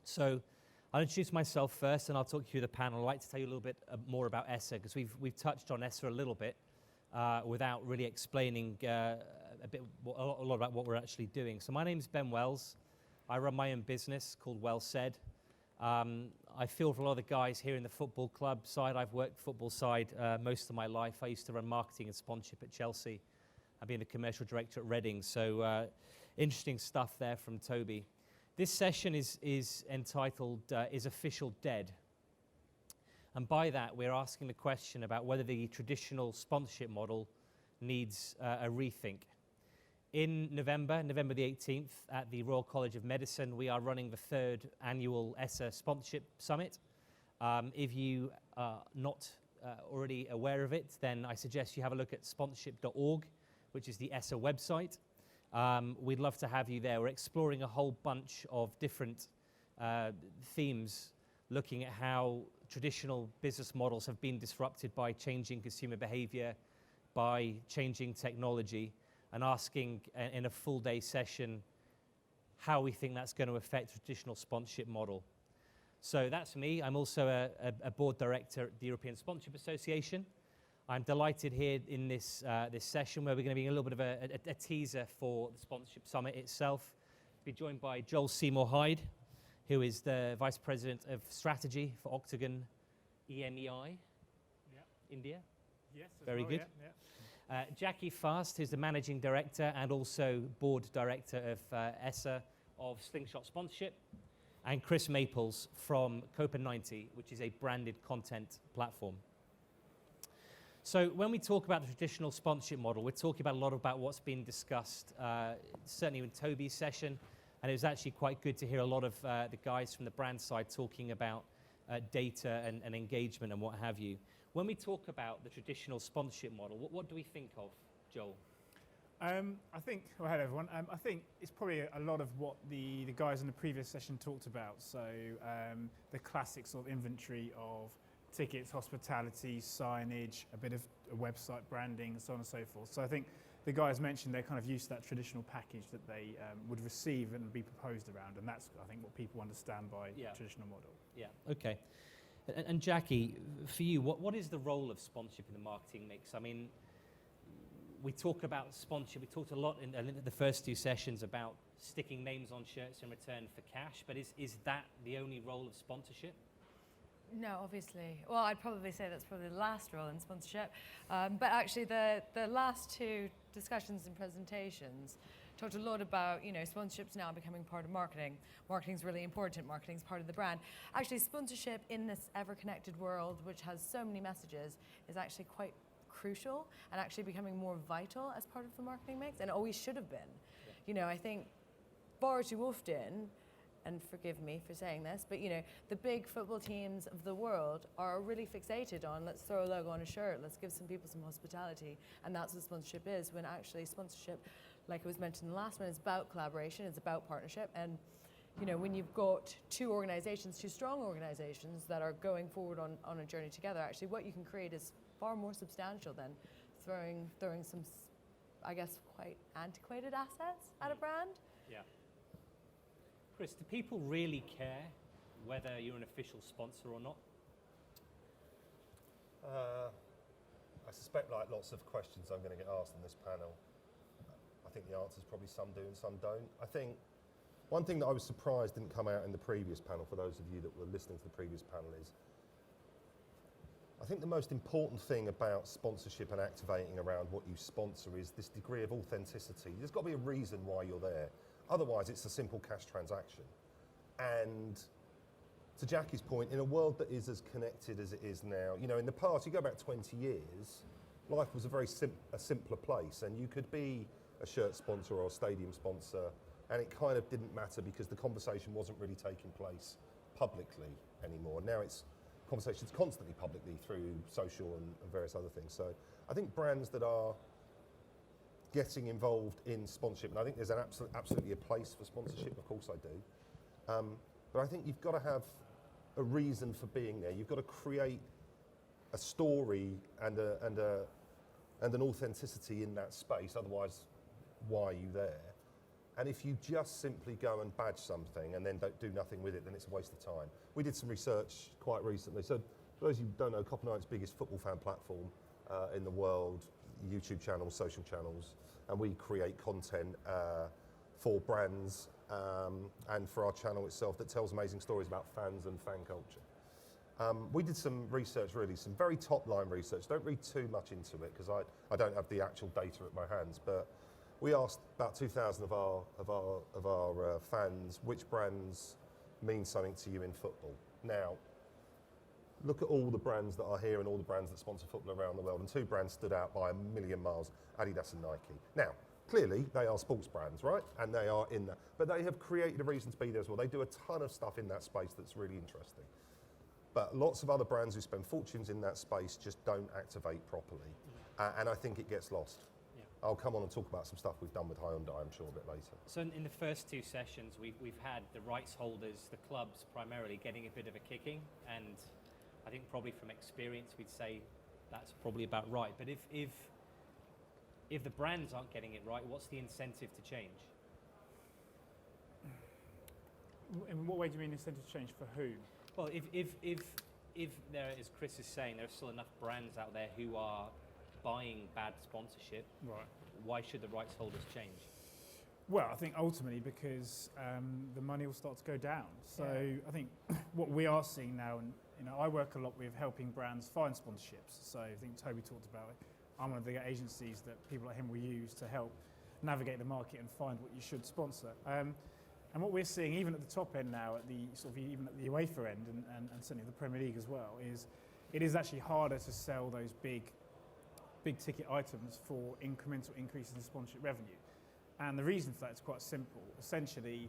So I'll introduce myself first, and I'll talk you through the panel. I'd like to tell you a little bit more about ESSA, because we've touched on ESSA a little bit without really explaining a lot about what we're actually doing. So my name is Ben Wells. I run my own business called Well Said. I feel for a lot of the guys here in the football club side. I've worked football side most of my life. I used to run marketing and sponsorship at Chelsea. I've been the commercial director at Reading. So interesting stuff there from Toby. This session is entitled, Is Official Dead? And by that, we're asking the question about whether the traditional sponsorship model needs a rethink. In November the 18th, at the Royal College of Medicine, we are running the 3rd annual ESSA Sponsorship Summit. If you are not already aware of it, then I suggest you have a look at sponsorship.org, which is the ESSA website. We'd love to have you there. We're exploring a whole bunch of different themes, looking at how traditional business models have been disrupted by changing consumer behavior, by changing technology, and asking in a full day session how we think that's going to affect the traditional sponsorship model. So that's me. I'm also a board director at the European Sponsorship Association. I'm delighted here in this session where we're going to be a little bit of a teaser for the Sponsorship Summit itself. Be joined by Joel Seymour Hyde, who is the Vice President of Strategy for Octagon EMEI, India. Yes, very well, good. Yeah. Jackie Fast, who's the Managing Director and also Board Director of ESSA of Slingshot Sponsorship, and Chris Maples from Copa90, which is a branded content platform. So when we talk about the traditional sponsorship model, we're talking about a lot about what's been discussed, certainly in Toby's session, and it was actually quite good to hear a lot of the guys from the brand side talking about data and engagement and what have you. When we talk about the traditional sponsorship model, what do we think of, Joel? I think, well, hello everyone. I think it's probably a lot of what the guys in the previous session talked about. So the classic sort of inventory of tickets, hospitality, signage, a bit of a website branding, and so on and so forth. So I think the guys mentioned they're kind of used to that traditional package that they would receive and be proposed around, and that's, I think, what people understand by traditional model. Yeah. Okay. And Jackie, for you, what is the role of sponsorship in the marketing mix? I mean, we talk about sponsorship. We talked a lot in the first two sessions about sticking names on shirts in return for cash, but is that the only role of sponsorship? No, obviously. Well, I'd probably say that's probably the last role in sponsorship. But actually, the last two discussions and presentations talked a lot about, sponsorship's now becoming part of marketing. Marketing's really important. Marketing's part of the brand. Actually, sponsorship in this ever-connected world, which has so many messages, is actually quite crucial and actually becoming more vital as part of the marketing mix, and always should have been. Yeah. I think far too often, and forgive me for saying this, but the big football teams of the world are really fixated on, let's throw a logo on a shirt, let's give some people some hospitality, and that's what sponsorship is, when actually sponsorship, like it was mentioned in the last one, is about collaboration, it's about partnership, and when you've got two strong organizations that are going forward on a journey together, actually what you can create is far more substantial than throwing some, I guess, quite antiquated assets at a brand. Yeah. Chris, do people really care whether you're an official sponsor or not? I suspect, like lots of questions I'm going to get asked in this panel, I think the answer is probably some do and some don't. I think one thing that I was surprised didn't come out in the previous panel, for those of you that were listening to the previous panel, is I think the most important thing about sponsorship and activating around what you sponsor is this degree of authenticity. There's got to be a reason why you're there. Otherwise, it's a simple cash transaction. And to Jackie's point, in a world that is as connected as it is now, in the past, you go back 20 years, life was a simpler place, and you could be a shirt sponsor or a stadium sponsor, and it kind of didn't matter because the conversation wasn't really taking place publicly anymore. Now it's conversations constantly publicly through social and various other things. So I think brands that are getting involved in sponsorship, and I think there's absolutely a place for sponsorship, of course I do, but I think you've got to have a reason for being there. You've got to create a story and an authenticity in that space, otherwise why are you there? And if you just simply go and badge something and then don't do nothing with it, then it's a waste of time. We did some research quite recently. So for those of you who don't know, Copper Night's biggest football fan platform in the world, YouTube channels, social channels, and we create content for brands and for our channel itself that tells amazing stories about fans and fan culture. We did some research, really, some very top-line research. Don't read too much into it because I don't have the actual data at my hands, but we asked about 2,000 of our fans which brands mean something to you in football. Now, look at all the brands that are here and all the brands that sponsor football around the world, and 2 brands stood out by a million miles: Adidas and Nike. Now, clearly they are sports brands, right? And they are in that, but they have created a reason to be there as well. They do a ton of stuff in that space that's really interesting. But lots of other brands who spend fortunes in that space just don't activate properly, and I think it gets lost. I'll come on and talk about some stuff we've done with Hyundai, I'm sure, a bit later. So in the first 2 sessions, we've had the rights holders, the clubs primarily, getting a bit of a kicking, and I think probably from experience we'd say that's probably about right. But if the brands aren't getting it right, what's the incentive to change? In what way do you mean incentive change for who? Well, if there, as Chris is saying, there are still enough brands out there who are buying bad sponsorship, Right. why should the rights holders change? Well, I think ultimately because the money will start to go down. So I think what we are seeing now, and I work a lot with helping brands find sponsorships. So I think Toby talked about it. I'm one of the agencies that people like him will use to help navigate the market and find what you should sponsor. And what we're seeing, even at the top end now, at the even at the UEFA end, and certainly the Premier League as well, is it is actually harder to sell those big ticket items for incremental increases in sponsorship revenue. And the reason for that is quite simple. Essentially,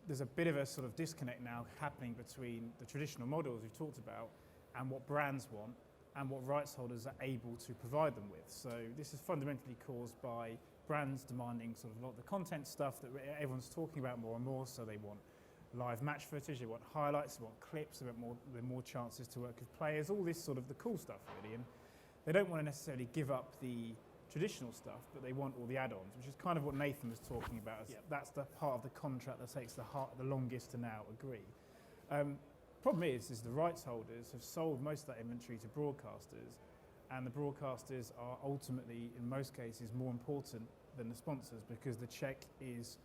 there's a bit of a sort of disconnect now happening between the traditional models we've talked about and what brands want and what rights holders are able to provide them with. So this is fundamentally caused by brands demanding sort of a lot of the content stuff that everyone's talking about more and more. So they want live match footage, they want highlights, they want clips, they want more chances to work with players, all this sort of the cool stuff really. And they don't want to necessarily give up the traditional stuff, but they want all the add-ons, which is kind of what Nathan was talking about. That's the part of the contract that takes the longest to now agree. Problem is the rights holders have sold most of that inventory to broadcasters, and the broadcasters are ultimately, in most cases, more important than the sponsors because the check is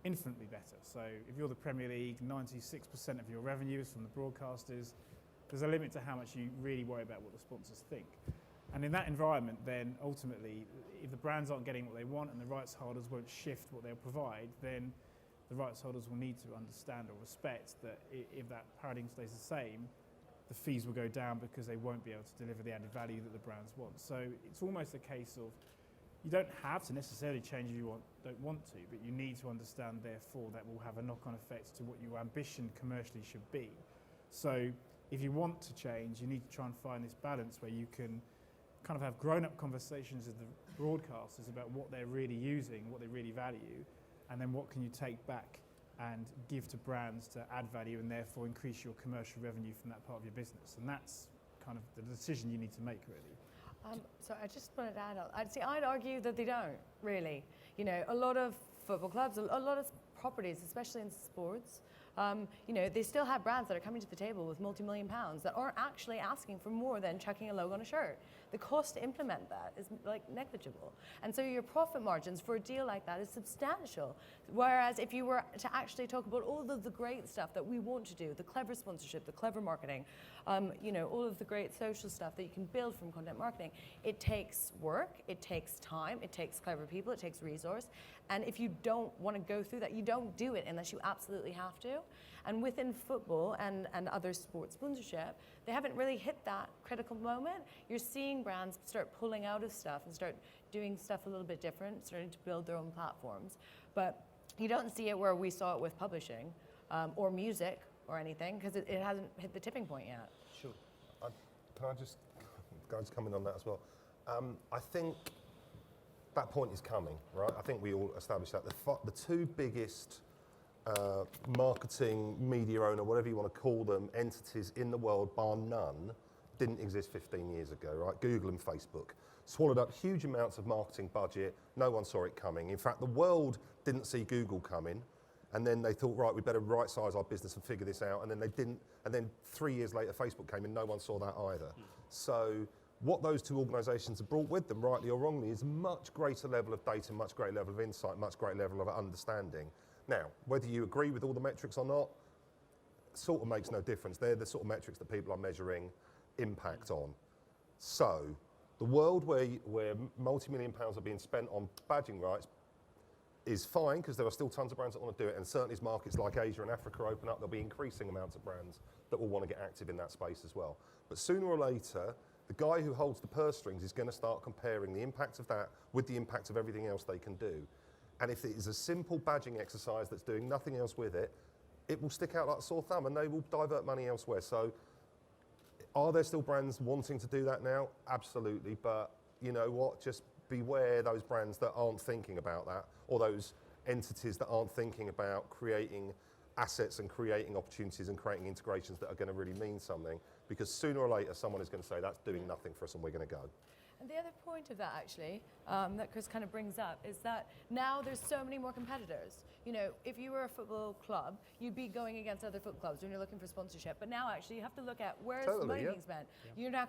infinitely better. So if you're the Premier League, 96% of your revenue is from the broadcasters. There's a limit to how much you really worry about what the sponsors think. And in that environment, then ultimately, if the brands aren't getting what they want and the rights holders won't shift what they'll provide, then the rights holders will need to understand or respect that if that paradigm stays the same, the fees will go down because they won't be able to deliver the added value that the brands want. So it's almost a case of you don't have to necessarily change if you don't want to, but you need to understand, therefore, that will have a knock-on effect to what your ambition commercially should be. So if you want to change, you need to try and find this balance where you can kind of have grown-up conversations with the broadcasters about what they're really using, what they really value, and then what can you take back and give to brands to add value and therefore increase your commercial revenue from that part of your business. And that's kind of the decision you need to make, really. So I just wanted to add, I'd argue that they don't, really. A lot of football clubs, a lot of properties, especially in sports, they still have brands that are coming to the table with multi-million pounds that aren't actually asking for more than chucking a logo on a shirt. The cost to implement that is negligible. And so your profit margins for a deal like that is substantial. Whereas if you were to actually talk about all of the great stuff that we want to do, the clever sponsorship, the clever marketing, all of the great social stuff that you can build from content marketing, it takes work, it takes time, it takes clever people, it takes resource. And if you don't want to go through that, you don't do it unless you absolutely have to. And within football and other sports sponsorship, they haven't really hit that critical moment. You're seeing brands start pulling out of stuff and start doing stuff a little bit different, starting to build their own platforms. But you don't see it where we saw it with publishing or music or anything because it hasn't hit the tipping point yet. Sure. Can I just come in on that as well? I think that point is coming, right? I think we all established that. The two biggest marketing, media owner, whatever you want to call them, entities in the world, bar none, didn't exist 15 years ago, right? Google and Facebook. swallowed up huge amounts of marketing budget. No one saw it coming. In fact, the world didn't see Google coming. And then they thought, right, we better right-size our business and figure this out. And then they didn't. And then 3 years later, Facebook came and no one saw that either. So what those two organisations have brought with them, rightly or wrongly, is a much greater level of data, much greater level of insight, much greater level of understanding. Now, whether you agree with all the metrics or not, sort of makes no difference. They're the sort of metrics that people are measuring impact on. So the world where multi-million pounds are being spent on badging rights is fine, because there are still tons of brands that want to do it, and certainly as markets like Asia and Africa open up, there'll be increasing amounts of brands that will want to get active in that space as well. But sooner or later, the guy who holds the purse strings is going to start comparing the impact of that with the impact of everything else they can do. And if it is a simple badging exercise that's doing nothing else with it, it will stick out like a sore thumb and they will divert money elsewhere. So are there still brands wanting to do that now? Absolutely, but you know what, just beware those brands that aren't thinking about that, or those entities that aren't thinking about creating assets and creating opportunities and creating integrations that are going to really mean something, because sooner or later someone is going to say that's doing nothing for us and we're going to go. And the other point of that, actually, that Chris kind of brings up, is that now there's so many more competitors. You know, if you were a football club, you'd be going against other football clubs when you're looking for sponsorship. But now, actually, you have to look at where's the money being spent. Yeah. You're now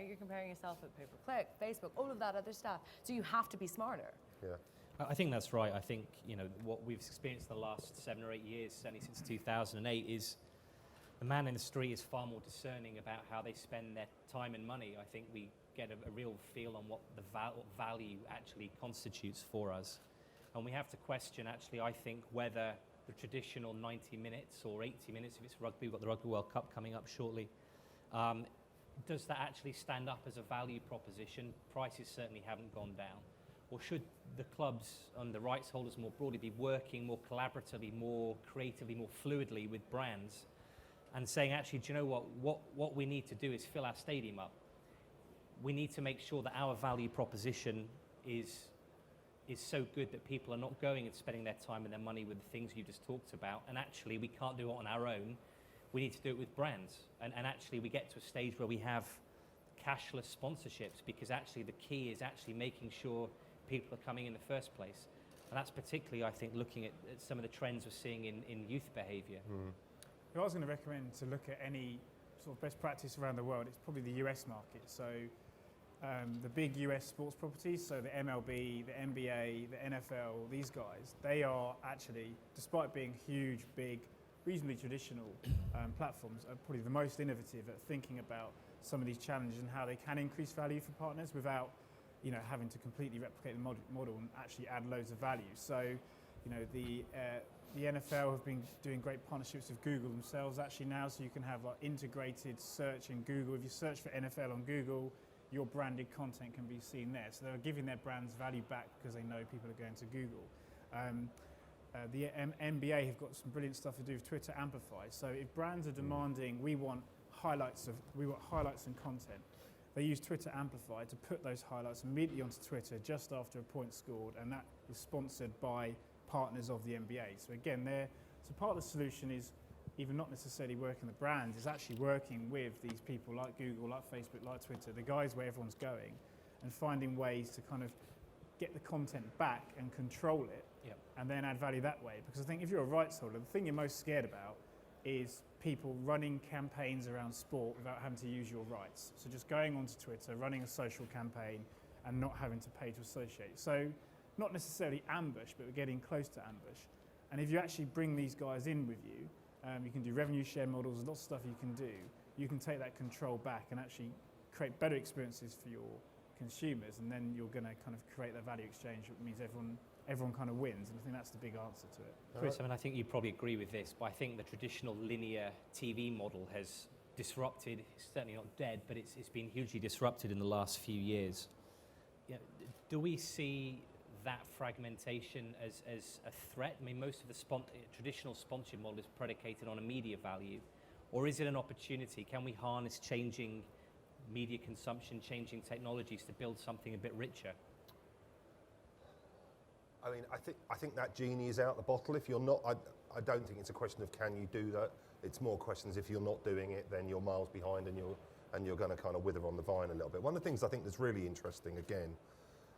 you're comparing yourself with pay-per-click, Facebook, all of that other stuff. So you have to be smarter. Yeah. I think that's right. I think, you know, what we've experienced the last 7 or 8 years, certainly since 2008, is the man in the street is far more discerning about how they spend their time and money. I think we get a real feel on what the value actually constitutes for us. And we have to question, actually, I think, whether the traditional 90 minutes or 80 minutes, if it's rugby, we've got the Rugby World Cup coming up shortly, does that actually stand up as a value proposition? Prices certainly haven't gone down. Or should the clubs and the rights holders more broadly be working more collaboratively, more creatively, more fluidly with brands and saying, actually, do you know what we need to do is fill our stadium up. We need to make sure that our value proposition is so good that people are not going and spending their time and their money with the things you just talked about. And actually, we can't do it on our own. We need to do it with brands. And actually, we get to a stage where we have cashless sponsorships, because actually the key is actually making sure people are coming in the first place. And that's particularly, I think, looking at some of the trends we're seeing in youth behaviour. If I was going to recommend to look at any sort of best practice around the world, it's probably the US market. So the big US sports properties, so the MLB, the NBA, the NFL, these guys, they are actually, despite being huge, big, reasonably traditional platforms, are probably the most innovative at thinking about some of these challenges and how they can increase value for partners without, you know, having to completely replicate the model and actually add loads of value. So, you know, the NFL have been doing great partnerships with Google themselves actually now, so you can have like integrated search in Google. If you search for NFL on Google, your branded content can be seen there. So they're giving their brands value back because they know people are going to Google. The NBA have got some brilliant stuff to do with Twitter Amplify. So if brands are demanding, we want highlights and content, they use Twitter Amplify to put those highlights immediately onto Twitter just after a point scored, and that is sponsored by partners of the NBA. So again, so part of the solution is even not necessarily working the brands, is actually working with these people like Google, like Facebook, like Twitter, the guys where everyone's going, and finding ways to kind of get the content back and control it, and then add value that way. Because I think if you're a rights holder, the thing you're most scared about is people running campaigns around sport without having to use your rights. So just going onto Twitter, running a social campaign, and not having to pay to associate. So not necessarily ambush, but we're getting close to ambush. And if you actually bring these guys in with you, you can do revenue share models, lots of stuff you can do. You can take that control back and actually create better experiences for your consumers, and then you're going to kind of create that value exchange, which means everyone kind of wins, and I think that's the big answer to it. Chris, I mean, I think you probably agree with this, but I think the traditional linear TV model has disrupted, it's certainly not dead, but it's been hugely disrupted in the last few years. You know, do we see that fragmentation as a threat? I mean, most of the traditional sponsorship model is predicated on a media value, or is it an opportunity? Can we harness changing media consumption, changing technologies to build something a bit richer? I mean, I think that genie is out the bottle. If you're not, I don't think it's a question of can you do that. It's more questions if you're not doing it, then you're miles behind and and you're going to kind of wither on the vine a little bit. One of the things I think that's really interesting, again,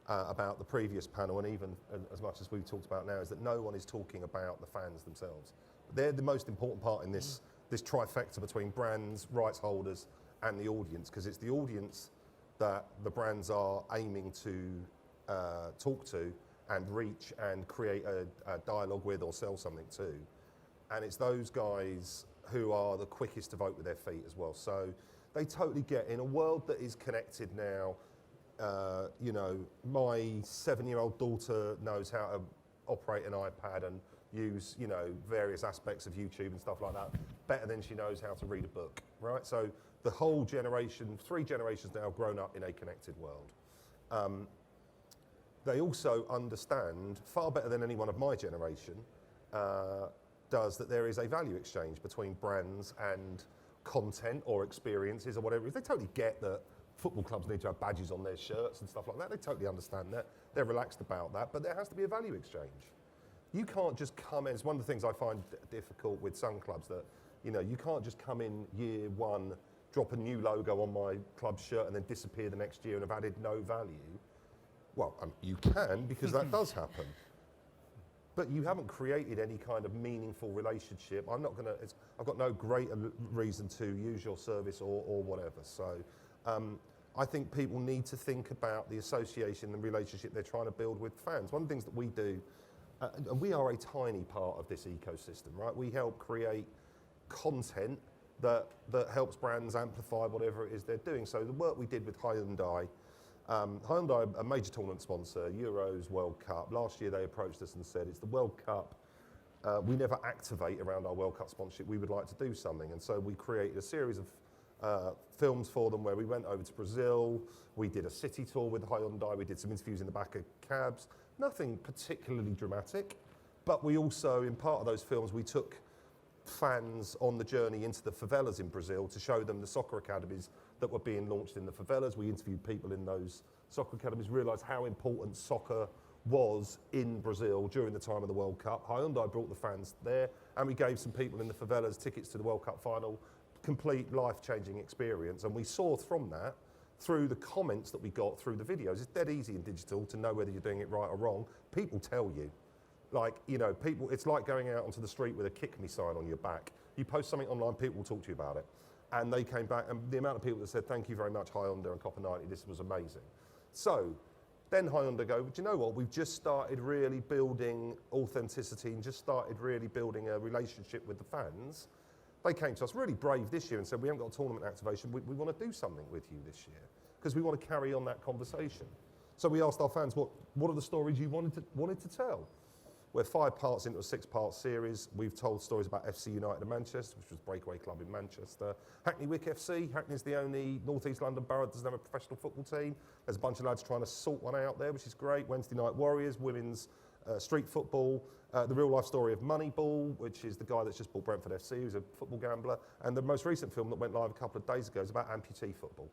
about the previous panel, and even as much as we've talked about now, is that no one is talking about the fans themselves. They're the most important part in this trifecta between brands, rights holders, and the audience, because it's the audience that the brands are aiming to talk to and reach and create a dialogue with or sell something to. And it's those guys who are the quickest to vote with their feet as well. So they totally get, in a world that is connected now, you know, my 7-year-old daughter knows how to operate an iPad and use, you know, various aspects of YouTube and stuff like that better than she knows how to read a book, right? So the whole generation, 3 generations now, have grown up in a connected world. They also understand, far better than anyone of my generation, does, that there is a value exchange between brands and content or experiences or whatever it is. They totally get that football clubs need to have badges on their shirts and stuff like that. They totally understand that. They're relaxed about that, but there has to be a value exchange. You can't just come in. It's one of the things I find difficult with some clubs, that, you know, you can't just come in year one, drop a new logo on my club shirt and then disappear the next year and have added no value. Well, you can, because that does happen. But you haven't created any kind of meaningful relationship. I've got no greater reason to use your service or whatever. So I think people need to think about the association and relationship they're trying to build with fans. One of the things that we do, and we are a tiny part of this ecosystem, right? We help create content that helps brands amplify whatever it is they're doing. So the work we did with Hyundai, Hyundai, a major tournament sponsor, Euros, World Cup. Last year they approached us and said, it's the World Cup. We never activate around our World Cup sponsorship. We would like to do something. And so we created a series of films for them where we went over to Brazil. We did a city tour with Hyundai. We did some interviews in the back of cabs. Nothing particularly dramatic. But we also, in part of those films, we took fans on the journey into the favelas in Brazil to show them the soccer academies that were being launched in the favelas. We interviewed people in those soccer academies, realised how important soccer was in Brazil during the time of the World Cup. Hyundai brought the fans there, and we gave some people in the favelas tickets to the World Cup final. Complete life-changing experience. And we saw from that, through the comments that we got through the videos, it's dead easy in digital to know whether you're doing it right or wrong. People tell you. Like, you know, people, it's like going out onto the street with a kick me sign on your back. You post something online, people will talk to you about it. And they came back, and the amount of people that said, thank you very much, Hyundai and Copper 90, this was amazing. So then Hyundai go, do you know what, we've just started really building authenticity and just started really building a relationship with the fans. They came to us really brave this year and said, we haven't got a tournament activation, we want to do something with you this year, because we want to carry on that conversation. So we asked our fans, what are the stories you wanted to tell? We're 5 parts into a 6-part series. We've told stories about FC United of Manchester, which was Breakaway Club in Manchester. Hackney Wick FC. Hackney's the only North East London borough that doesn't have a professional football team. There's a bunch of lads trying to sort one out there, which is great. Wednesday Night Warriors, women's street football. The real life story of Moneyball, which is the guy that's just bought Brentford FC, who's a football gambler. And the most recent film that went live a couple of days ago is about amputee football.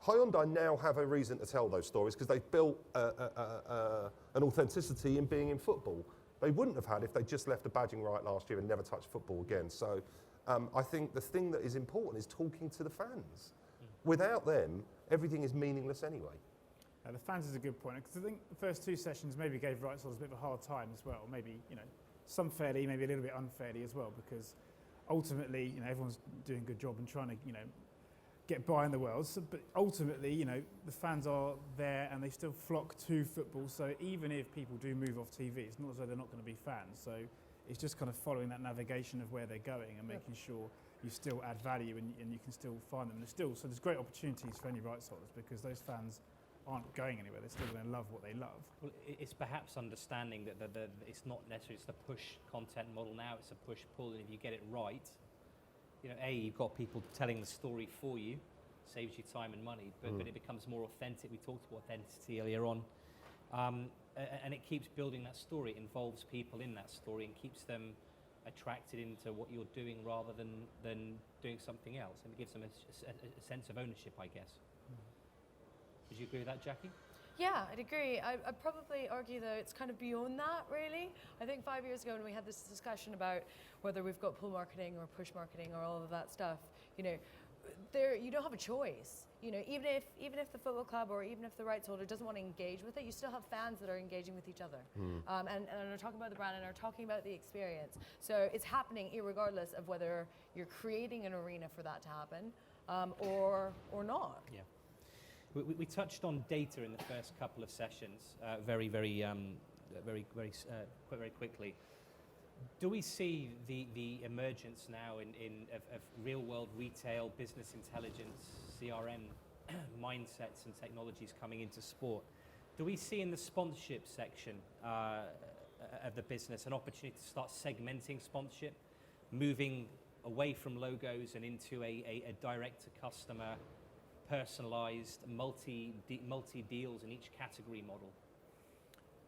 Hyundai now have a reason to tell those stories because they've built an authenticity in being in football. They wouldn't have had if they just left the badging right last year and never touched football again. So I think the thing that is important is talking to the fans. Without them, everything is meaningless anyway. The fans is a good point, because I think the first 2 sessions maybe gave rights holders a bit of a hard time as well. Maybe, you know, some fairly, maybe a little bit unfairly as well, because ultimately, you know, everyone's doing a good job and trying to, you know, get by in the world. So, but ultimately, you know, the fans are there and they still flock to football. So even if people do move off TV, it's not as though they're not going to be fans. So it's just kind of following that navigation of where they're going and making sure you still add value and you can still find them. So there's great opportunities for any rights holders, because those fans aren't going anywhere. They're still going to love what they love. Well, it's perhaps understanding that it's not necessarily it's the push content model now, it's a push-pull, and if you get it right, you know, you've got people telling the story for you, saves you time and money, but it becomes more authentic. We talked about authenticity earlier on. And it keeps building that story, it involves people in that story and keeps them attracted into what you're doing rather than doing something else, and it gives them a sense of ownership, I guess. Would you agree with that, Jackie? Yeah, I'd agree. I'd probably argue, though, it's kind of beyond that, really. I think 5 years ago when we had this discussion about whether we've got pull marketing or push marketing or all of that stuff, you know, you don't have a choice. You know, even if the football club or even if the rights holder doesn't want to engage with it, you still have fans that are engaging with each other, and are talking about the brand and are talking about the experience. So it's happening irregardless of whether you're creating an arena for that to happen or not. Yeah. We touched on data in the first couple of sessions very quickly. Do we see the emergence now of real-world retail, business intelligence, CRM mindsets and technologies coming into sport? Do we see in the sponsorship section of the business an opportunity to start segmenting sponsorship, moving away from logos and into a direct-to-customer, personalised, multi-deals in each category model?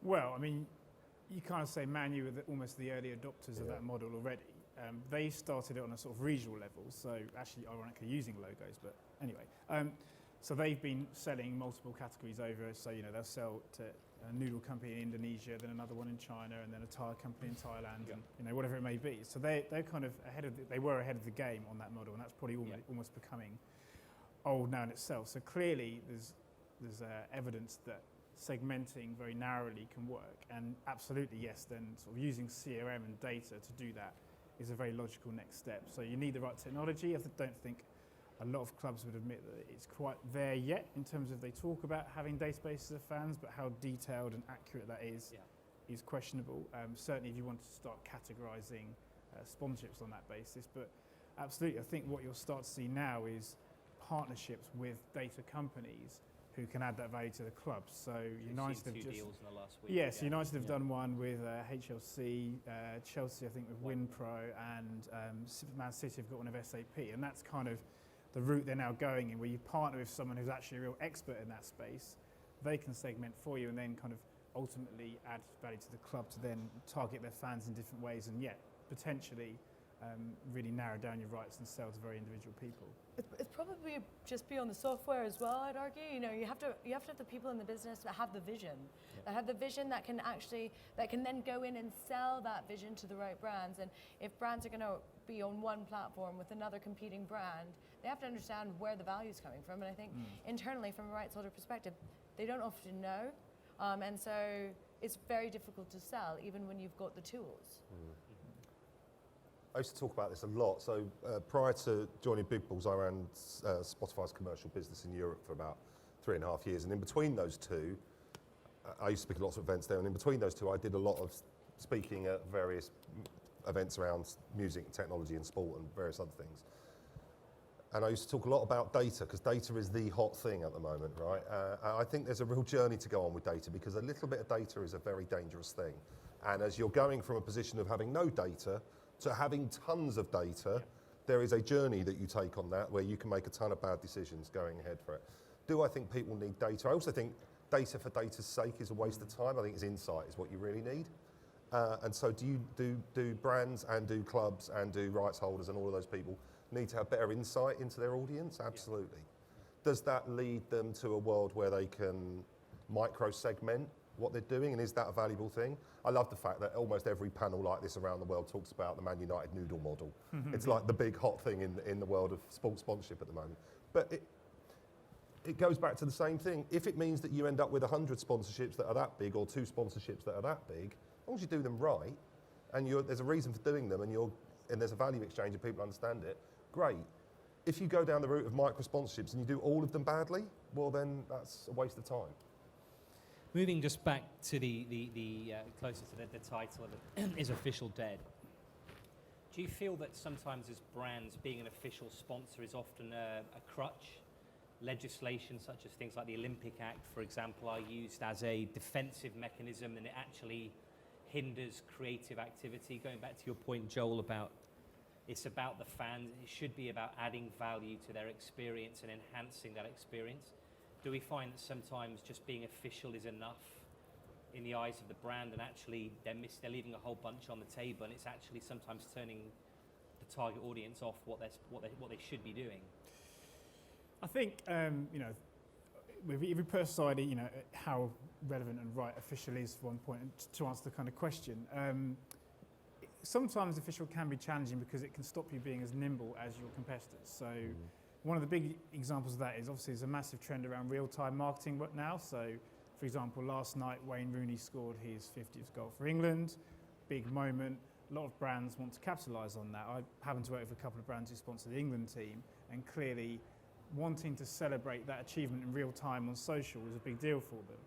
Well, I mean, you kind of say Man U were almost the early adopters of that model already. They started it on a sort of regional level, so actually ironically using logos, but anyway. So they've been selling multiple categories over, so you know, they'll sell to a noodle company in Indonesia, then another one in China, and then a tire company in Thailand, and you know, whatever it may be. So they're kind of they were ahead of the game on that model, and that's probably almost becoming old now in itself. So clearly there's evidence that segmenting very narrowly can work, and absolutely yes, then sort of using CRM and data to do that is a very logical next step. So you need the right technology. I don't think a lot of clubs would admit that it's quite there yet in terms of they talk about having databases of fans, but how detailed and accurate that is questionable. Certainly if you want to start categorising sponsorships on that basis, but absolutely I think what you'll start to see now is partnerships with data companies who can add that value to the clubs. So United have two just deals in the last week. yes, United have done one with HLC, Chelsea I think with WinPro, and Man City have got one of SAP, and that's kind of the route they're now going in, where you partner with someone who's actually a real expert in that space. They can segment for you and then kind of ultimately add value to the club to then target their fans in different ways, and yet potentially really narrow down your rights and sell to very individual people. It's probably just beyond the software as well, I'd argue. You know, you have to have the people in the business that have the vision, that have the vision that can then go in and sell that vision to the right brands. And if brands are going to be on one platform with another competing brand, they have to understand where the value is coming from. And I think internally, from a rights holder perspective, they don't often know, and so it's very difficult to sell, even when you've got the tools. I used to talk about this a lot. So prior to joining Big Balls, I ran Spotify's commercial business in Europe for about 3.5 years. And in between those two, I used to speak at lots of events there. And in between those two, I did a lot of speaking at various events around music, technology and sport and various other things. And I used to talk a lot about data, because data is the hot thing at the moment, right? I think there's a real journey to go on with data, because a little bit of data is a very dangerous thing. And as you're going from a position of having no data to having tons of data, there is a journey that you take on that where you can make a ton of bad decisions going ahead for it. Do I think people need data? I also think data for data's sake is a waste of time. I think it's insight is what you really need. And so do brands and do clubs and do rights holders and all of those people need to have better insight into their audience? Absolutely. Does that lead them to a world where they can micro-segment what they're doing, and is that a valuable thing? I love the fact that almost every panel like this around the world talks about the Man United noodle model. It's like the big hot thing in the world of sports sponsorship at the moment. But it goes back to the same thing. If it means that you end up with 100 sponsorships that are that big, or 2 sponsorships that are that big, as long as you do them right, and there's a reason for doing them, and there's a value exchange and people understand it, great. If you go down the route of micro sponsorships and you do all of them badly, well then that's a waste of time. Moving just back to the closer to the title of it, is official dead? Do you feel that sometimes as brands, being an official sponsor is often a crutch? Legislation such as things like the Olympic Act, for example, are used as a defensive mechanism, and it actually hinders creative activity. Going back to your point, Joel, about it's about the fans, it should be about adding value to their experience and enhancing that experience. Do we find that sometimes just being official is enough in the eyes of the brand, and actually they're leaving a whole bunch on the table, and it's actually sometimes turning the target audience off what they should be doing? I think you know, if we put aside you know how relevant and right official is for one point, and to answer the kind of question, sometimes official can be challenging because it can stop you being as nimble as your competitors. So one of the big examples of that is obviously there's a massive trend around real-time marketing now. So, for example, last night Wayne Rooney scored his 50th goal for England. Big moment. A lot of brands want to capitalise on that. I happen to work with a couple of brands who sponsor the England team, and clearly wanting to celebrate that achievement in real time on social is a big deal for them.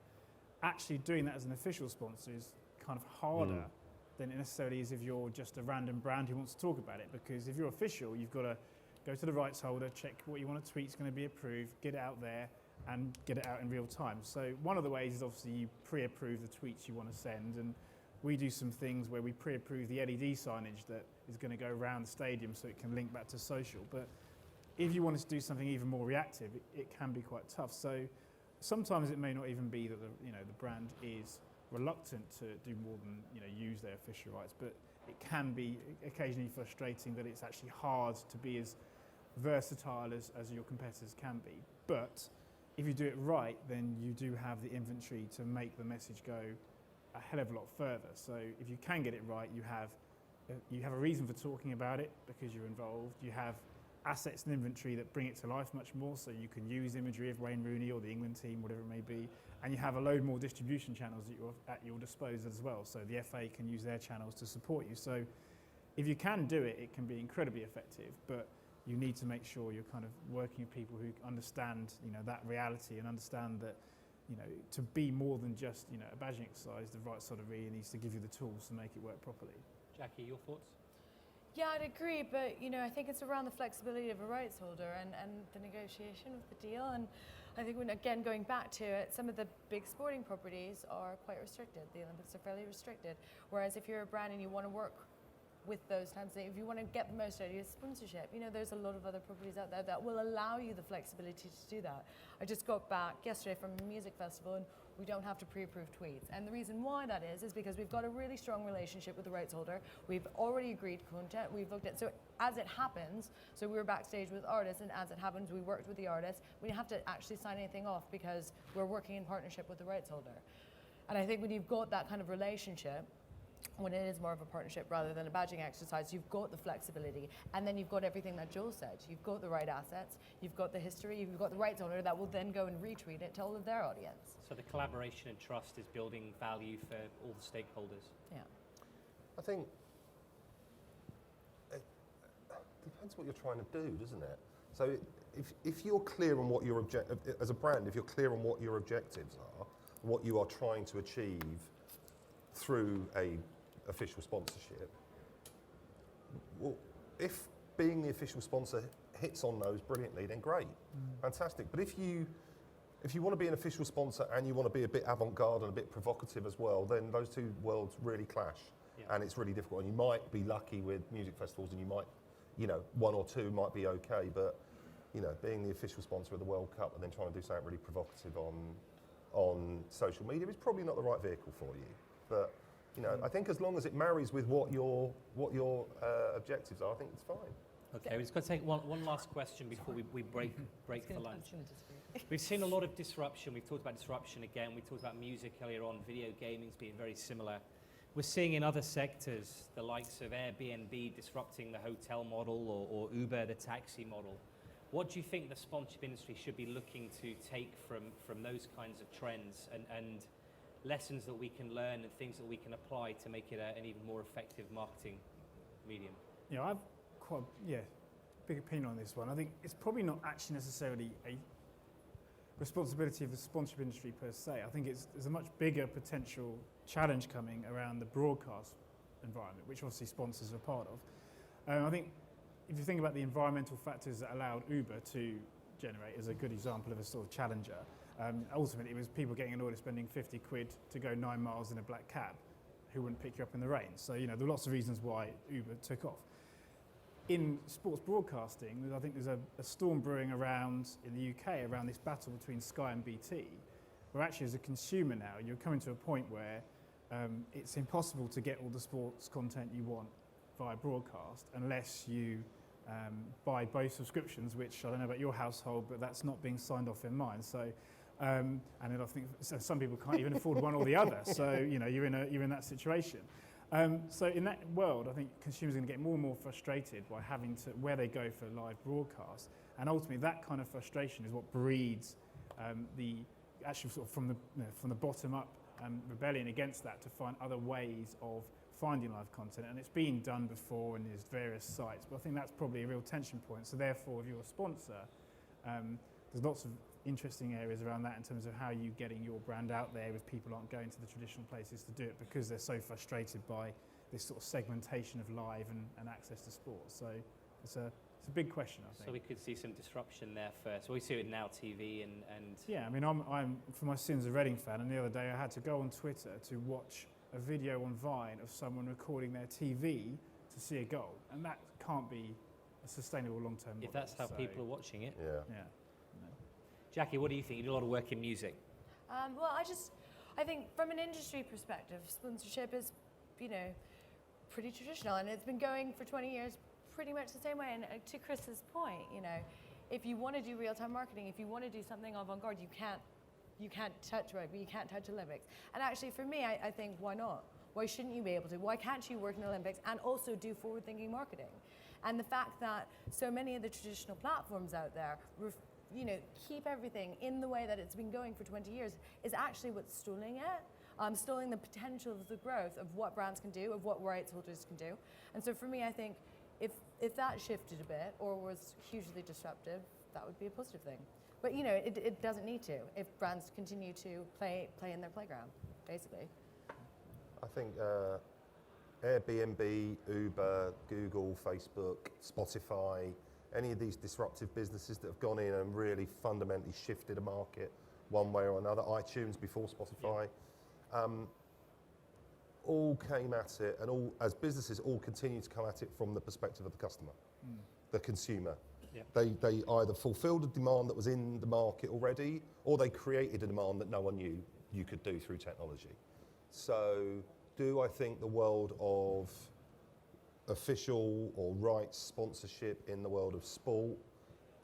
Actually doing that as an official sponsor is kind of harder than it necessarily is if you're just a random brand who wants to talk about it, because if you're official, you've got to go to the rights holder, check what you want to tweet is going to be approved, get it out there, and get it out in real time. So one of the ways is obviously you pre-approve the tweets you want to send, and we do some things where we pre-approve the LED signage that is going to go around the stadium so it can link back to social. But if you wanted to do something even more reactive, it can be quite tough. So sometimes it may not even be that the brand is reluctant to do more than use their official rights, but it can be occasionally frustrating that it's actually hard to be as versatile as your competitors can be. But if you do it right, then you do have the inventory to make the message go a hell of a lot further. So if you can get it right, you have a reason for talking about it because you're involved. You have assets and inventory that bring it to life much more, so you can use imagery of Wayne Rooney or the England team, whatever it may be, and you have a load more distribution channels at your disposal as well. So the FA can use their channels to support you. So if you can do it, it can be incredibly effective, but you need to make sure you're kind of working with people who understand that reality and understand that to be more than just a badging exercise, the right sort of really needs to give you the tools to make it work properly. Jackie, your thoughts? Yeah, I'd agree, but I think it's around the flexibility of a rights holder and the negotiation of the deal. And I think again, going back to it, some of the big sporting properties are quite restricted. The Olympics are fairly restricted. Whereas if you're a brand and you want to work with those types of things, if you want to get the most out of your sponsorship, there's a lot of other properties out there that will allow you the flexibility to do that. I just got back yesterday from a music festival, and we don't have to pre-approve tweets. And the reason why that is because we've got a really strong relationship with the rights holder. We've already agreed content. We've looked at, so as it happens, so we were backstage with artists, and as it happens, we worked with the artists. We didn't have to actually sign anything off because we're working in partnership with the rights holder. And I think when you've got that kind of relationship, when it is more of a partnership rather than a badging exercise, you've got the flexibility, and then you've got everything that Joel said. You've got the right assets, you've got the history, you've got the rights owner that will then go and retweet it to all of their audience. So the collaboration and trust is building value for all the stakeholders. Yeah. I think it depends what you're trying to do, doesn't it? So if you're clear on what your as a brand, if you're clear on what your objectives are, what you are trying to achieve through a official sponsorship, well, if being the official sponsor hits on those brilliantly, then great, fantastic. But if you want to be an official sponsor and you want to be a bit avant-garde and a bit provocative as well, then those two worlds really clash, and it's really difficult. And you might be lucky with music festivals, and you might, one or two might be okay, but being the official sponsor of the World Cup and then trying to do something really provocative on social media is probably not the right vehicle for you. But I think as long as it marries with what your objectives are, I think it's fine. Okay, we're just going to take one last question before we break for lunch. We've seen a lot of disruption. We've talked about disruption again. We talked about music earlier on, video gaming being very similar. We're seeing in other sectors the likes of Airbnb disrupting the hotel model or Uber, the taxi model. What do you think the sponsorship industry should be looking to take from those kinds of trends and lessons that we can learn and things that we can apply to make it an even more effective marketing medium? I've quite big opinion on this one. I think it's probably not actually necessarily a responsibility of the sponsorship industry per se. I think there's a much bigger potential challenge coming around the broadcast environment, which obviously sponsors are part of. I think if you think about the environmental factors that allowed Uber to generate as a good example of a sort of challenger, ultimately it was people getting an order spending 50 quid to go 9 miles in a black cab who wouldn't pick you up in the rain. So there are lots of reasons why Uber took off. In sports broadcasting, I think there's a storm brewing around in the UK around this battle between Sky and BT, where actually as a consumer now, you're coming to a point where it's impossible to get all the sports content you want via broadcast unless you buy both subscriptions, which I don't know about your household, but that's not being signed off in mine. So, and then I think some people can't even afford one or the other. So you're in that situation. So in that world, I think consumers are going to get more and more frustrated by having to where they go for live broadcast, and ultimately that kind of frustration is what breeds the actual sort of from the bottom up rebellion against that to find other ways of finding live content, and it's been done before and there's various sites, but I think that's probably a real tension point. So therefore, if you're a sponsor, there's lots of interesting areas around that in terms of how you getting your brand out there if people aren't going to the traditional places to do it because they're so frustrated by this sort of segmentation of live and access to sport. So it's a big question, I think. So we could see some disruption there first. We see it now TV and yeah, I mean, I'm for my sins a Reading fan, and the other day I had to go on Twitter to watch a video on Vine of someone recording their TV to see a goal, and that can't be a sustainable long-term model. if that's how people are watching it. Yeah. Yeah. Jackie, what do you think? You do a lot of work in music. Well, I think from an industry perspective, sponsorship is, pretty traditional, and it's been going for 20 years pretty much the same way. And to Chris's point, if you want to do real-time marketing, if you want to do something avant-garde, you can't touch rugby, you can't touch Olympics. And actually, for me, I think, why not? Why shouldn't you be able to? Why can't you work in Olympics and also do forward-thinking marketing? And the fact that so many of the traditional platforms out there keep everything in the way that it's been going for 20 years is actually what's stalling it, stalling the potential of the growth of what brands can do, of what rights holders can do. And so for me, I think if that shifted a bit or was hugely disruptive, that would be a positive thing. But it doesn't need to if brands continue to play in their playground, basically. I think Airbnb, Uber, Google, Facebook, Spotify, any of these disruptive businesses that have gone in and really fundamentally shifted a market one way or another, iTunes before Spotify, all came at it, and all as businesses all continue to come at it from the perspective of the customer, the consumer. Yeah. They either fulfilled a demand that was in the market already, or they created a demand that no one knew you could do through technology. So do I think the world of official or rights sponsorship in the world of sport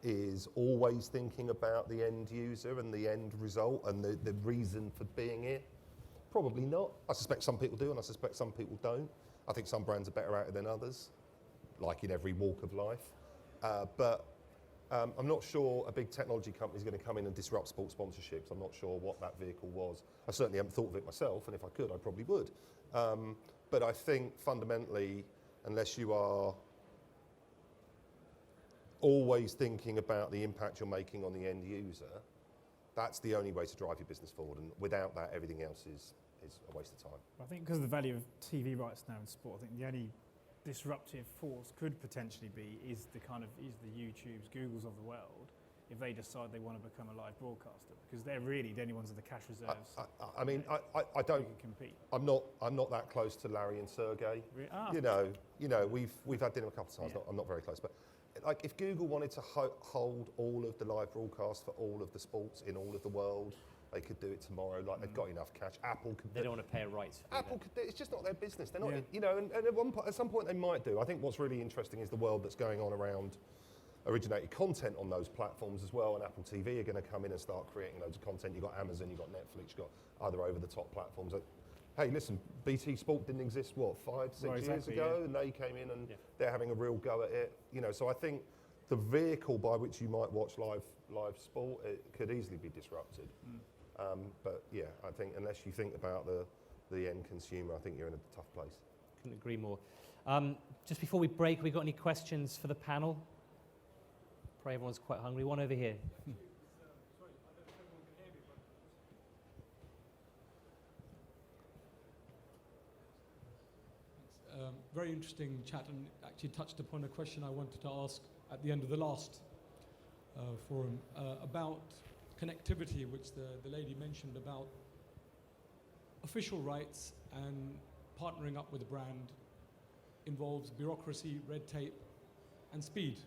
is always thinking about the end user and the end result and the reason for being here? Probably not. I suspect some people do, and I suspect some people don't. I think some brands are better at it than others, like in every walk of life. But I'm not sure a big technology company is going to come in and disrupt sports sponsorships. I'm not sure what that vehicle was. I certainly haven't thought of it myself, and if I could, I probably would. But I think fundamentally, unless you are always thinking about the impact you're making on the end user, that's the only way to drive your business forward. And without that, everything else is a waste of time. I think because of the value of TV rights now in sport, I think the only disruptive force could potentially be is the YouTubes, Googles of the world, if they decide they want to become a live broadcaster, because they're really the only ones with the cash reserves. I don't compete. I'm not that close to Larry and Sergey. We've had dinner a couple of times. Yeah. I'm not very close, but like if Google wanted to hold all of the live broadcasts for all of the sports in all of the world, they could do it tomorrow. Like they've got enough cash. Apple could. They don't want to pay a rights fee. Apple could. It's just not their business. They're not. Yeah. And at some point they might do. I think what's really interesting is the world that's going on around originated content on those platforms as well. And Apple TV are going to come in and start creating loads of content. You've got Amazon, you've got Netflix, you've got other over-the-top platforms. Hey, listen, BT Sport didn't exist, 5-6 years ago, and they came in and they're having a real go at it. So I think the vehicle by which you might watch live sport, it could easily be disrupted. But yeah, I think unless you think about the end consumer, I think you're in a tough place. Couldn't agree more. Just before we break, we got any questions for the panel? Probably everyone's quite hungry. One over here. Sorry, I don't know if everyone can hear me, but very interesting chat, and actually touched upon a question I wanted to ask at the end of the last forum about connectivity, which the lady mentioned about official rights and partnering up with a brand involves bureaucracy, red tape, and speed,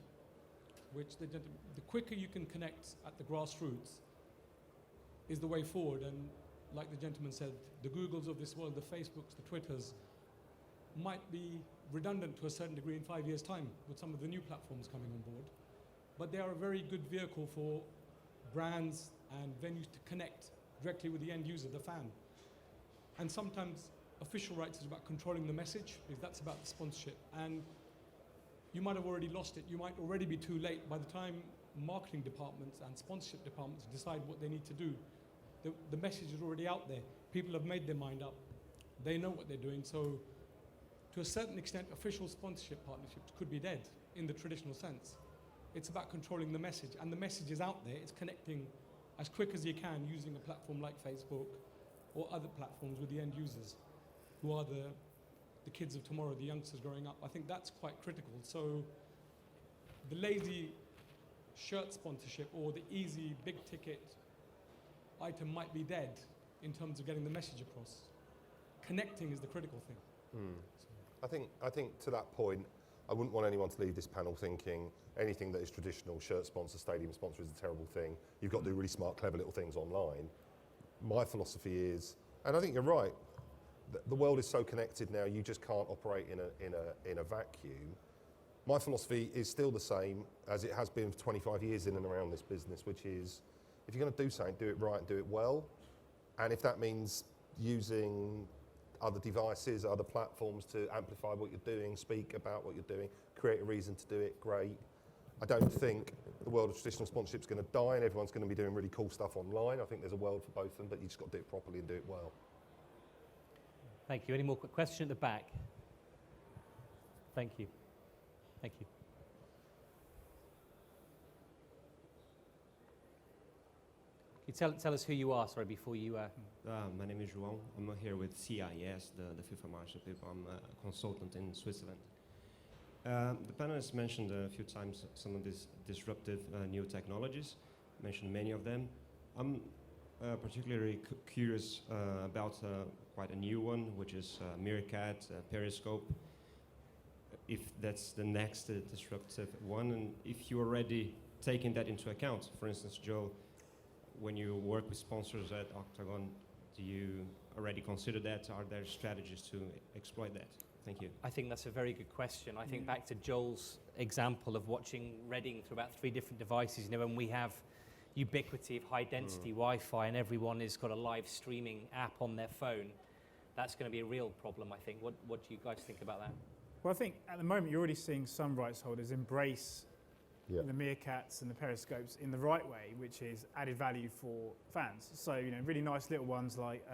which the quicker you can connect at the grassroots is the way forward. And like the gentleman said, the Googles of this world, the Facebooks, the Twitters, might be redundant to a certain degree in 5 years' time with some of the new platforms coming on board. But they are a very good vehicle for brands and venues to connect directly with the end user, the fan. And sometimes official rights is about controlling the message, because that's about the sponsorship. And you might have already lost it. You might already be too late. By the time marketing departments and sponsorship departments decide what they need to do, the message is already out there. People have made their mind up. They know what they're doing. So to a certain extent, official sponsorship partnerships could be dead in the traditional sense. It's about controlling the message, and the message is out there. It's connecting as quick as you can using a platform like Facebook or other platforms with the end users, who are the kids of tomorrow, the youngsters growing up. I think that's quite critical. So the lazy shirt sponsorship or the easy big ticket item might be dead in terms of getting the message across. Connecting is the critical thing. I think to that point, I wouldn't want anyone to leave this panel thinking anything that is traditional, shirt sponsor, stadium sponsor, is a terrible thing. You've got to do really smart, clever little things online. My philosophy is, and I think you're right, the world is so connected now, you just can't operate in a vacuum. My philosophy is still the same as it has been for 25 years in and around this business, which is, if you're going to do something, do it right and do it well. And if that means using other devices, other platforms to amplify what you're doing, speak about what you're doing, create a reason to do it, great. I don't think the world of traditional sponsorship is going to die and everyone's going to be doing really cool stuff online. I think there's a world for both of them, but you just got to do it properly and do it well. Thank you. Any more quick question at the back? Thank you. Thank you. Can you tell us who you are, sorry, before you... My name is João. I'm here with CIS, the FIFA Marshallship. I'm a consultant in Switzerland. The panelists mentioned a few times some of these disruptive new technologies, mentioned many of them. I'm particularly curious about quite a new one, which is Meerkat, Periscope. If that's the next disruptive one, and if you're already taking that into account. For instance, Joe, when you work with sponsors at Octagon, do you already consider that? Are there strategies to exploit that? Thank you. I think that's a very good question. I think back to Joel's example of watching Reading through about 3 different devices. You know, when we have ubiquity of high-density Wi-Fi and everyone has got a live streaming app on their phone, that's going to be a real problem, I think. What do you guys think about that? Well, I think at the moment you're already seeing some rights holders embrace the Meerkats and the Periscopes in the right way, which is added value for fans. So, you know, really nice little ones like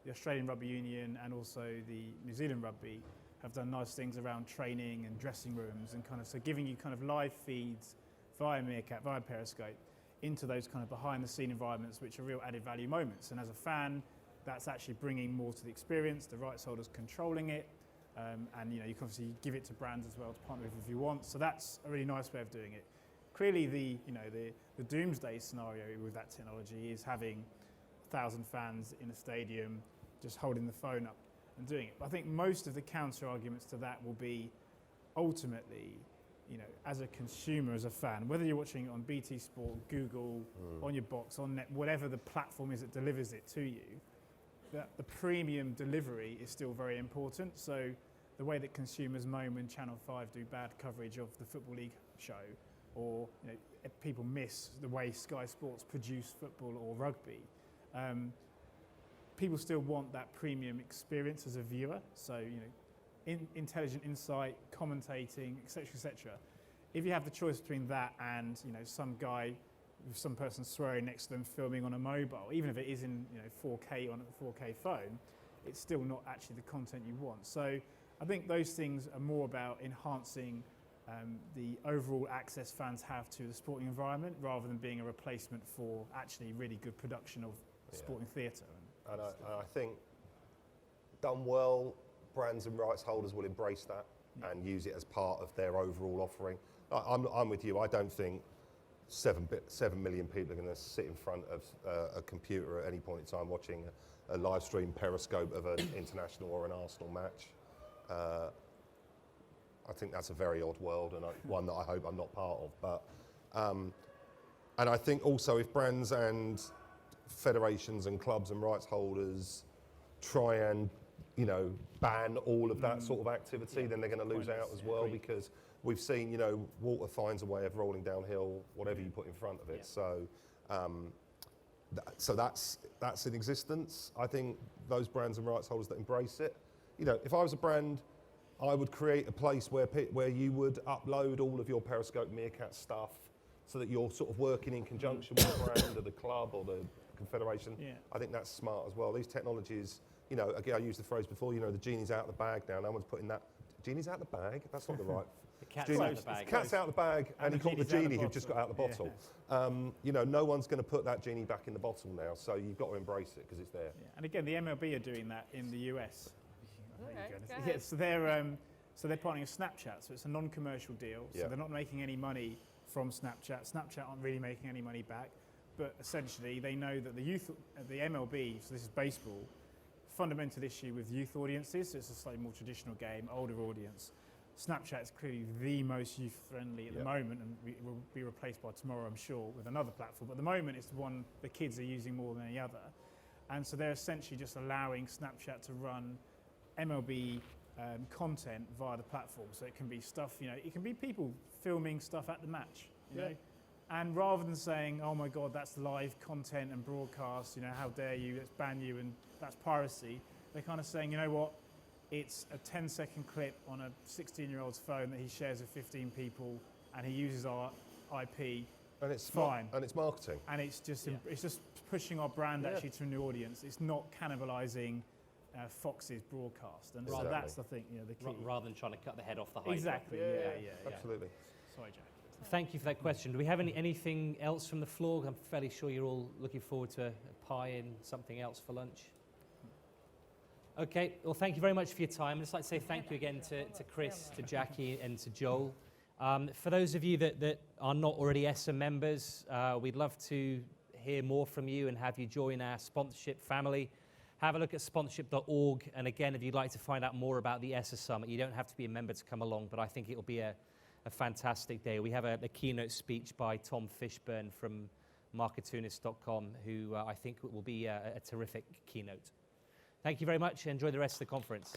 the Australian Rugby Union and also the New Zealand Rugby have done nice things around training and dressing rooms and kind of, so giving you kind of live feeds via Meerkat, via Periscope, into those kind of behind the scene environments which are real added value moments. And as a fan, that's actually bringing more to the experience, the rights holders controlling it, and you know, you can obviously give it to brands as well to partner with if you want. So that's a really nice way of doing it. Clearly the doomsday scenario with that technology is having 1,000 fans in a stadium just holding the phone up and doing it. But I think most of the counter arguments to that will be ultimately, you know, as a consumer, as a fan, whether you're watching it on BT Sport, Google, on your box, on net, whatever the platform is that delivers it to you, that the premium delivery is still very important. So the way that consumers moan when Channel 5 do bad coverage of the Football League show, or you know, people miss the way Sky Sports produce football or rugby, people still want that premium experience as a viewer. So, you know, intelligent insight, commentating, etc., etc. If you have the choice between that and, you know, some guy with some person swearing next to them filming on a mobile, even if it is in, you know, 4K on a 4K phone, it's still not actually the content you want. So I think those things are more about enhancing the overall access fans have to the sporting environment rather than being a replacement for actually really good production of sporting theatre. And I think done well, brands and rights holders will embrace that and use it as part of their overall offering. I'm with you. I don't think 7 million people are going to sit in front of a computer at any point in time watching a live stream Periscope of an international or an Arsenal match. I think that's a very odd world and one that I hope I'm not part of. But and I think also if brands and federations and clubs and rights holders try and, you know, ban all of that sort of activity, then they're going to lose out as well, because we've seen, you know, water finds a way of rolling downhill whatever you put in front of it. So So that's in existence. I think those brands and rights holders that embrace it. If I was a brand, I would create a place where you would upload all of your Periscope Meerkat stuff, so that you're sort of working in conjunction with the brand or the club or the confederation. Yeah. I think that's smart as well. These technologies, again, I used the phrase before, the genie's out of the bag now. No one's putting that. Genie's out of the bag? That's not the right. The cat's Genie- out of the bag. Cat's out of the bag, and he caught the genie's out of the genie who just got out of the bottle. No one's going to put that genie back in the bottle now, so you've got to embrace it because it's there. Yeah. And again, the MLB are doing that in the US. Okay, go Yeah, ahead. so they're partnering with Snapchat, so it's a non-commercial deal. So Yeah. they're not making any money from Snapchat. Snapchat aren't really making any money back, but essentially they know that the MLB, so this is baseball, fundamental issue with youth audiences. So it's a slightly more traditional game, older audience. Snapchat is clearly the most youth-friendly at the moment, and it will be replaced by tomorrow, I'm sure, with another platform. But at the moment, it's the one the kids are using more than any other. And so they're essentially just allowing Snapchat to run MLB content via the platform. So it can be stuff, it can be people filming stuff at the match, you know. And rather than saying, oh my God, that's live content and broadcast, how dare you, let's ban you, and that's piracy, they're kind of saying, you know what, it's a 10-second clip on a 16-year-old's phone that he shares with 15 people, and he uses our IP. And it's fine. And it's marketing. And it's just pushing our brand actually to a new audience. It's not cannibalizing Fox's broadcast, and so Exactly. that's I think the key. Rather than trying to cut the head off the Hydra. Exactly. Yeah. Absolutely. Sorry, Jack. Thank you for that question. Do we have anything else from the floor? I'm fairly sure you're all looking forward to a pie and something else for lunch. Okay, well, thank you very much for your time. I'd just like to say thank you again to Chris, to Jackie, and to Joel. For those of you that are not already ESSA members, we'd love to hear more from you and have you join our sponsorship family. Have a look at sponsorship.org. And again, if you'd like to find out more about the ESSA Summit, you don't have to be a member to come along, but I think it'll be a fantastic day. We have a keynote speech by Tom Fishburne from marketunis.com, who I think will be a terrific keynote. Thank you very much. Enjoy the rest of the conference.